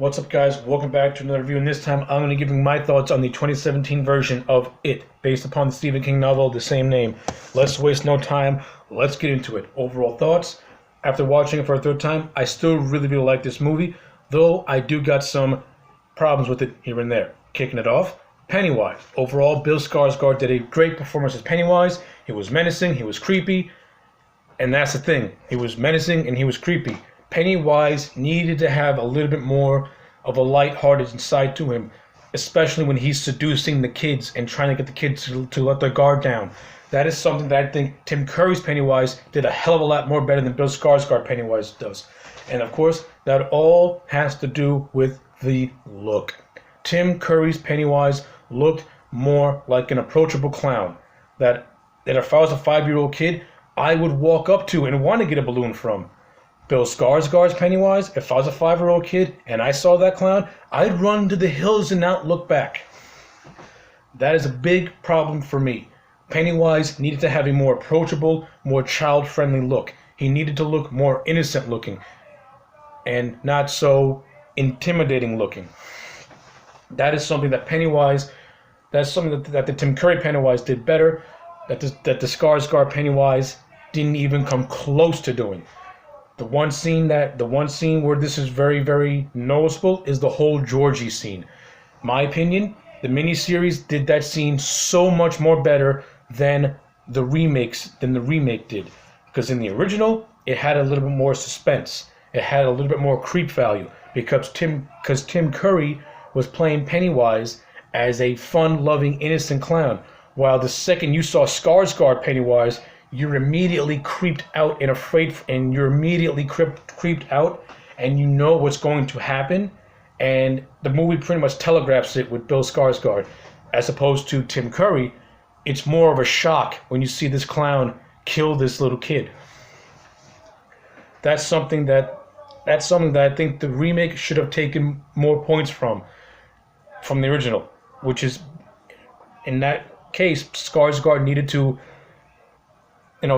What's up, guys? Welcome back to another review, and this time I'm going to be giving my thoughts on the 2017 version of It, based upon the Stephen King novel of the same name. Let's waste no time. Let's get into it. Overall thoughts. After watching it for a third time, I still really like this movie, though I do got some problems with it here and there. Kicking it off, Pennywise. Overall, Bill Skarsgård did a great performance as Pennywise. He was menacing, he was creepy, and that's the thing. He was menacing and he was creepy. Pennywise needed to have a little bit more of a light-hearted side to him, especially when he's seducing the kids and trying to get the kids to let their guard down. That is something that I think Tim Curry's Pennywise did a hell of a lot more better than Bill Skarsgård Pennywise does. And of course, that all has to do with the look. Tim Curry's Pennywise looked more like an approachable clown that if I was a 5-year-old kid, I would walk up to and want to get a balloon from. Bill Skarsgård's Pennywise, if I was a 5-year-old kid and I saw that clown, I'd run to the hills and not look back. That is a big problem for me. Pennywise needed to have a more approachable, more child-friendly look. He needed to look more innocent looking and not so intimidating looking. That is something that that's something that the Tim Curry Pennywise did better, that the Skarsgård Pennywise didn't even come close to doing. The one scene where this is very noticeable is the whole Georgie scene. My opinion, the miniseries did that scene so much more better than the remake did. Because in the original, it had a little bit more suspense. It had a little bit more creep value because Tim Curry was playing Pennywise as a fun-loving, innocent clown. While the second you saw Skarsgård Pennywise, you're immediately creeped out and afraid, and you're immediately creeped out, and you know what's going to happen, and the movie pretty much telegraphs it with Bill Skarsgård. As opposed to Tim Curry, it's more of a shock when you see this clown kill this little kid. That's something that I think the remake should have taken more points from the original, which is, in that case, Skarsgård needed to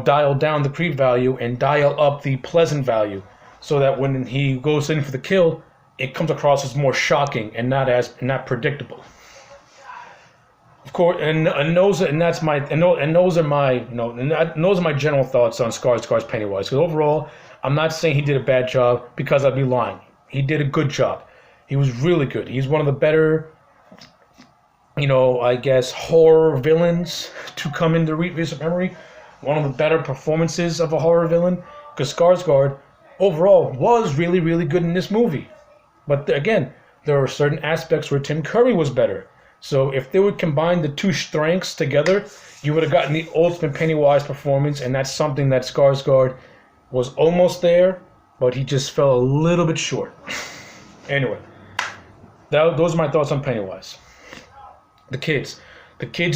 dial down the creep value and dial up the pleasant value, so that when he goes in for the kill, it comes across as more shocking and not predictable. Of course, and those are my general thoughts on Skarsgård's Pennywise. Because overall, I'm not saying he did a bad job, because I'd be lying. He did a good job. He was really good. He's one of the better, I guess, horror villains to come into recent memory. One of the better performances of a horror villain, because Skarsgård overall was really good in this movie. But again, there are certain aspects where Tim Curry was better. So if they would combine the two strengths together, you would have gotten the ultimate Pennywise performance, and that's something that Skarsgård was almost there, but he just fell a little bit short. Anyway, those are my thoughts on Pennywise. The kids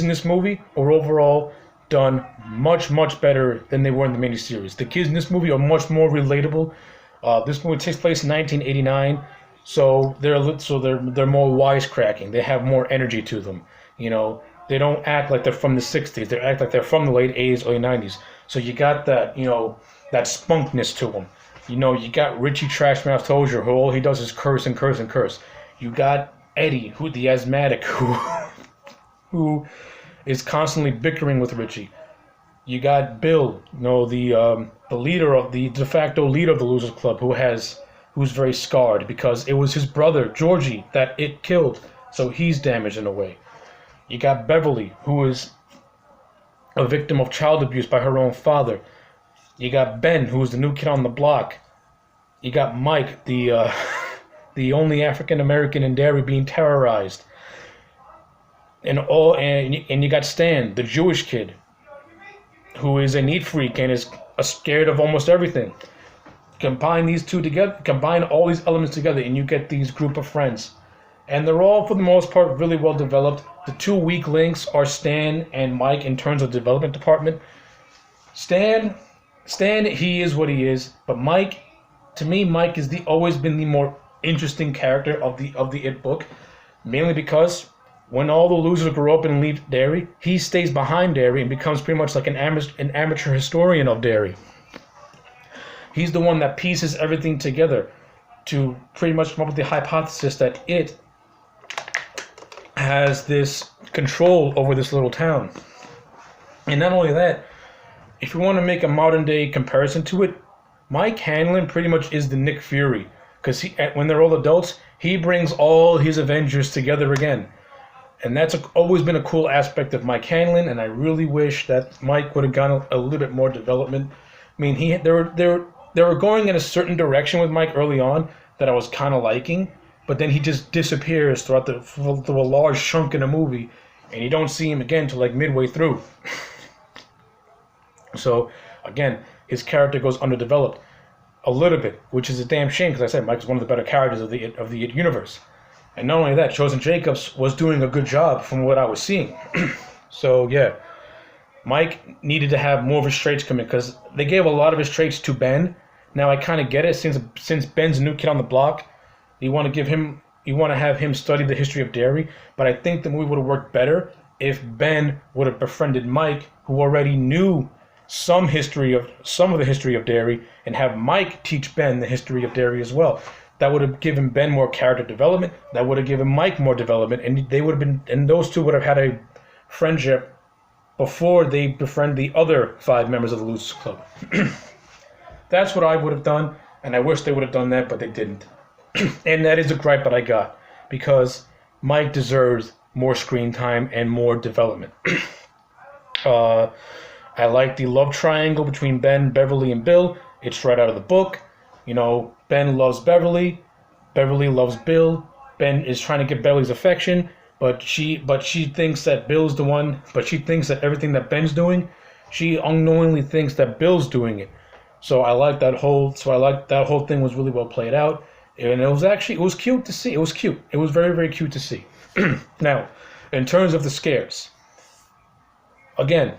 in this movie are overall done much better than they were in the miniseries. The kids in this movie are much more relatable. This movie takes place in 1989, so they're more wisecracking. They have more energy to them. They don't act like they're from the 60s. They act like they're from the late 80s, early 90s. So you got that that spunkness to them. You got Richie Trashmouth Tozier, who all he does is curse and curse and curse. You got Eddie, the asthmatic, who is constantly bickering with Richie. You got Bill, the leader of the de facto leader of the Losers Club, who's very scarred because it was his brother Georgie that it killed, so he's damaged in a way. You got Beverly, who is a victim of child abuse by her own father. You got Ben, who is the new kid on the block. You got Mike, the only African American in Derry, being terrorized. And you got Stan, the Jewish kid, who is a neat freak and is scared of almost everything. Combine all these elements together, and you get these group of friends. And they're all, for the most part, really well developed. The two weak links are Stan and Mike in terms of development department. Stan, he is what he is, but Mike, to me, Mike has always been the more interesting character of the It book, mainly because when all the losers grow up and leave Derry, he stays behind Derry and becomes pretty much like an amateur historian of Derry. He's the one that pieces everything together to pretty much come up with the hypothesis that it has this control over this little town. And not only that, if you want to make a modern day comparison to it, Mike Hanlon pretty much is the Nick Fury, because when they're all adults, he brings all his Avengers together again. And that's always been a cool aspect of Mike Hanlon, and I really wish that Mike would have gotten a little bit more development. I mean, they were going in a certain direction with Mike early on that I was kind of liking, but then he just disappears throughout a large chunk in the movie, and you don't see him again till like midway through. So, again, his character goes underdeveloped a little bit, which is a damn shame, because I said Mike is one of the better characters of the universe. And not only that, Chosen Jacobs was doing a good job from what I was seeing. So, yeah, Mike needed to have more of his traits come in, because they gave a lot of his traits to Ben. Now, I kind of get it, since Ben's a new kid on the block, you want to have him study the history of Derry, but I think the movie would have worked better if Ben would have befriended Mike, who already knew some of the history of Derry, and have Mike teach Ben the history of Derry as well. That would have given Ben more character development. That would have given Mike more development, and those two would have had a friendship before they befriend the other 5 members of the Losers Club. That's what I would have done, and I wish they would have done that, but they didn't. And that is a gripe that I got, because Mike deserves more screen time and more development. I like the love triangle between Ben, Beverly, and Bill. It's right out of the book. You know, Ben loves Beverly. Beverly loves Bill. Ben is trying to get Beverly's affection, but she thinks that Bill's the one. But she thinks that everything that Ben's doing, she unknowingly thinks that Bill's doing it. So I like that whole thing was really well played out, and it was cute to see. It was cute. It was very, very cute to see. Now, in terms of the scares, again,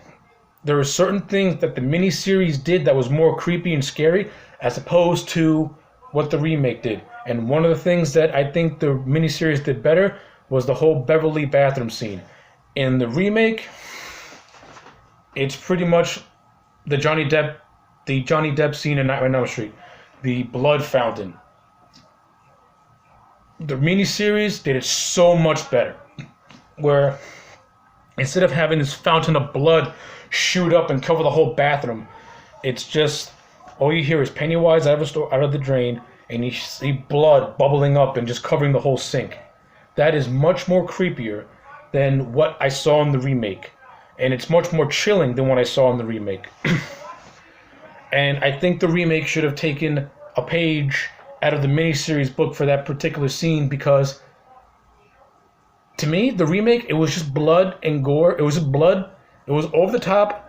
there are certain things that the miniseries did that was more creepy and scary, as opposed to what the remake did. And one of the things that I think the miniseries did better was the whole Beverly bathroom scene. In the remake, it's pretty much the Johnny Depp scene in Nightmare on Elm Street, the blood fountain. The miniseries did it so much better, where instead of having this fountain of blood shoot up and cover the whole bathroom, it's just all you hear is Pennywise out of the drain, and you see blood bubbling up and just covering the whole sink. That is much more creepier than what I saw in the remake, and it's much more chilling than what I saw in the remake. And I think the remake should have taken a page out of the miniseries book for that particular scene, because to me, the remake, it was just blood and gore. It was just blood. It was over the top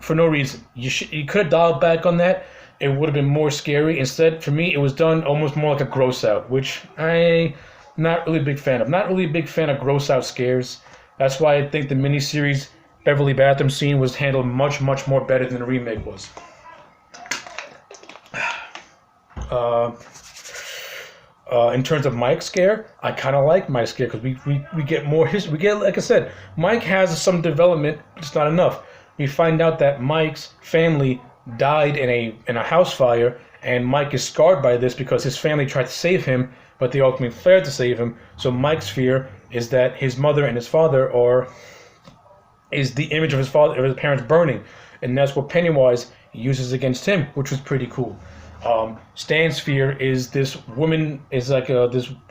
for no reason. You could have dialed back on that. It would have been more scary. Instead, for me, it was done almost more like a gross out, which I'm not really a big fan of. Not really a big fan of gross out scares. That's why I think the miniseries Beverly bathroom scene was handled much, much more better than the remake was. In terms of Mike's scare, I kind of like Mike's scare, because we get more history. We get, like I said, Mike has some development, but it's not enough. We find out that Mike's family died in a house fire, and Mike is scarred by this because his family tried to save him, but they ultimately failed to save him. So Mike's fear is that his mother and his father is the image of his parents burning, and that's what Pennywise uses against him, which was pretty cool. Stan's fear is this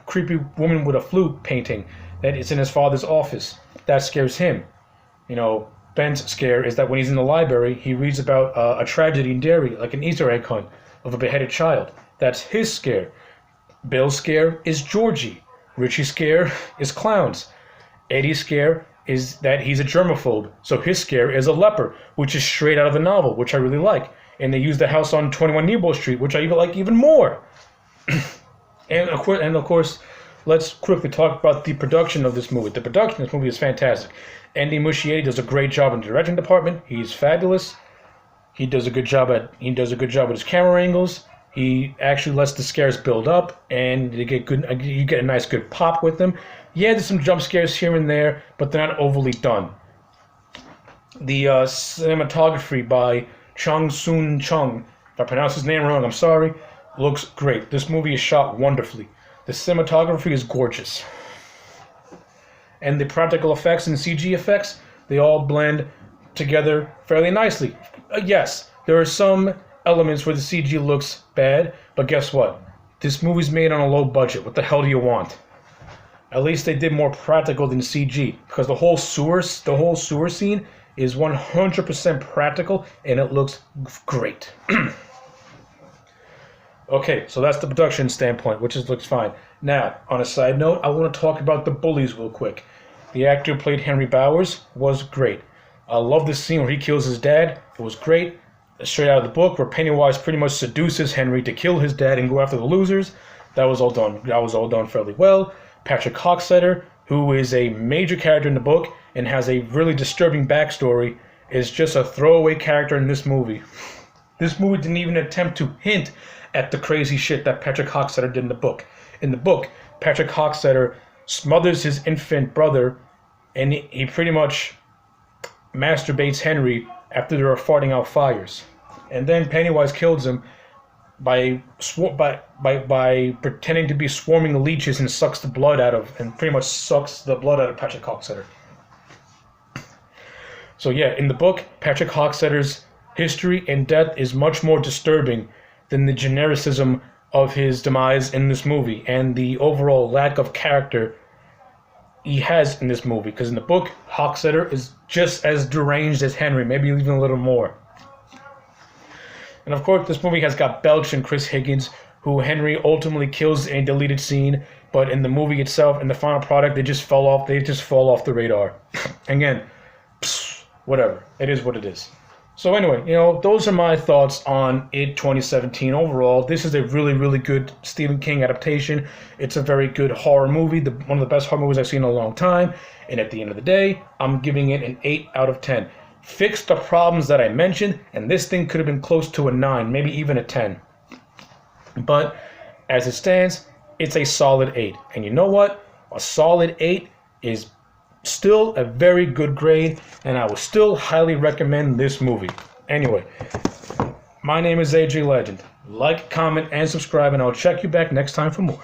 creepy woman with a flute painting that is in his father's office. That scares him. You know, Ben's scare is that when he's in the library, he reads about a tragedy in Derry, like an Easter egg hunt of a beheaded child. That's his scare. Bill's scare is Georgie. Richie's scare is clowns. Eddie's scare is that he's a germaphobe, so his scare is a leper, which is straight out of the novel, which I really like. And they use the house on 21 Nebo Street, which I even like even more. And of course, let's quickly talk about the production of this movie. The production of this movie is fantastic. Andy Muschietti does a great job in the directing department. He's fabulous. He does a good job with his camera angles. He actually lets the scares build up, and you get a nice good pop with them. Yeah, there's some jump scares here and there, but they're not overly done. The cinematography by Chung Soon Chung, if I pronounce his name wrong, I'm sorry. looks great. This movie is shot wonderfully. The cinematography is gorgeous. And the practical effects and CG effects, they all blend together fairly nicely. Yes, there are some elements where the CG looks bad, but guess what? This movie's made on a low budget. What the hell do you want? At least they did more practical than CG, because the whole sewer scene is 100% practical, and it looks great. Okay, so that's the production standpoint, which looks fine. Now, on a side note, I want to talk about the bullies real quick. The actor who played Henry Bowers was great. I love the scene where he kills his dad. It was great. Straight out of the book, where Pennywise pretty much seduces Henry to kill his dad and go after the losers. That was all done fairly well. Patrick Hockstetter, who is a major character in the book and has a really disturbing backstory, is just a throwaway character in this movie. This movie didn't even attempt to hint at the crazy shit that Patrick Hockstetter did in the book. In the book, Patrick Hockstetter smothers his infant brother, and he pretty much masturbates Henry after they are farting out fires. And then Pennywise kills him by pretending to be swarming leeches and sucks the blood out of, and pretty much sucks the blood out of Patrick Hockstetter. So yeah, in the book, Patrick Hockstetter's history and death is much more disturbing than the genericism of his demise in this movie and the overall lack of character he has in this movie. Because in the book, Hockstetter is just as deranged as Henry, maybe even a little more. And of course, this movie has got Belch and Chris Higgins, who Henry ultimately kills in a deleted scene, but in the movie itself, in the final product, they just fall off the radar. Again, whatever. It is what it is. So anyway, those are my thoughts on It 2017 overall. This is a really, really good Stephen King adaptation. It's a very good horror movie, one of the best horror movies I've seen in a long time. And at the end of the day, I'm giving it an 8 out of 10. Fix the problems that I mentioned, and this thing could have been close to a 9, maybe even a 10. But as it stands, it's a solid 8. And you know what? A solid 8 is still a very good grade, and I will still highly recommend this movie. Anyway, my name is AJ Legend. Like, comment, and subscribe, and I'll check you back next time for more.